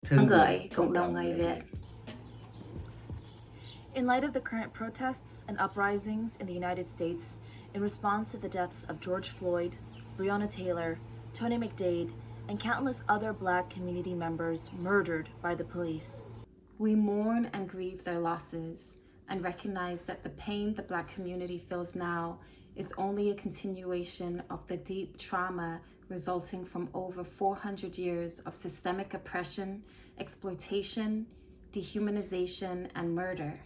Thân gửi cộng đồng người Việt. In light of the current protests and uprisings in the United States in response to the deaths of George Floyd, Breonna Taylor, Tony McDade, and countless other Black community members murdered by the police, we mourn and grieve their losses and recognize that the pain the Black community feels now is only a continuation of the deep trauma resulting from over 400 years of systemic oppression, exploitation, dehumanization, and murder.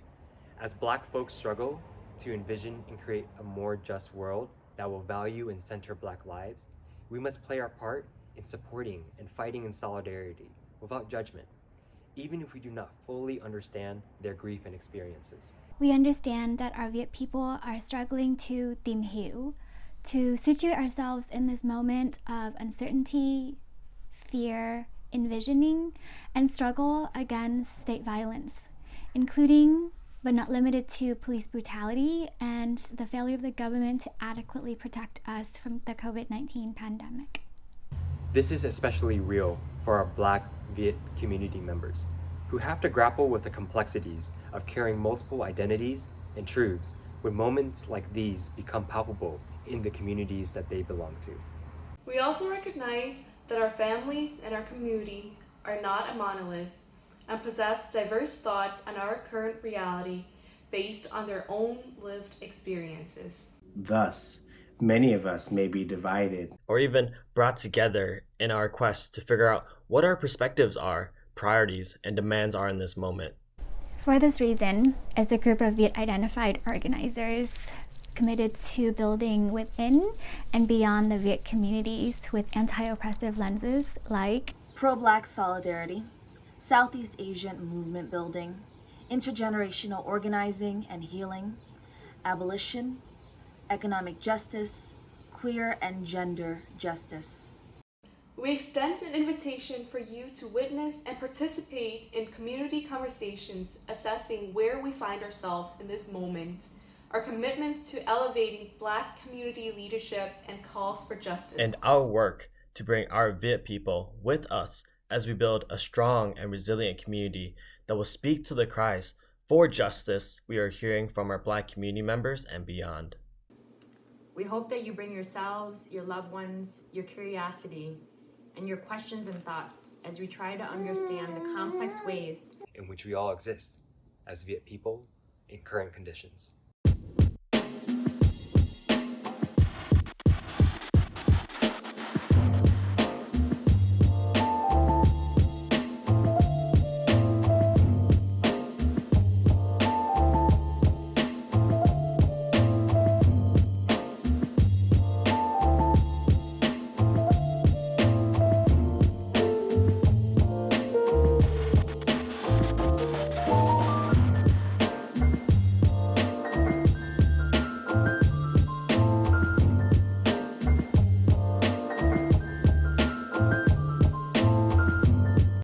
As Black folks struggle to envision and create a more just world that will value and center Black lives, we must play our part in supporting and fighting in solidarity without judgment, even if we do not fully understand their grief and experiences. We understand that our Viet people are struggling to tìm hiểu, to situate ourselves in this moment of uncertainty, fear, envisioning, and struggle against state violence, including but not limited to police brutality and the failure of the government to adequately protect us from the COVID-19 pandemic. This is especially real for our Black Viet community members, who have to grapple with the complexities of carrying multiple identities and truths when moments like these become palpable in the communities that they belong to. We also recognize that our families and our community are not a monolith and possess diverse thoughts on our current reality based on their own lived experiences. Thus, many of us may be divided or even brought together in our quest to figure out what our perspectives are, priorities, and demands are in this moment. For this reason, as a group of Viet-identified organizers committed to building within and beyond the Viet communities with anti-oppressive lenses like pro-Black solidarity, Southeast Asian movement building, intergenerational organizing and healing, abolition, economic justice, queer and gender justice. We extend an invitation for you to witness and participate in community conversations assessing where we find ourselves in this moment, our commitments to elevating Black community leadership and calls for justice, and our work to bring our Viet people with us as we build a strong and resilient community that will speak to the cries for justice we are hearing from our Black community members and beyond. We hope that you bring yourselves, your loved ones, your curiosity, and your questions and thoughts as we try to understand the complex ways in which we all exist as Viet people in current conditions.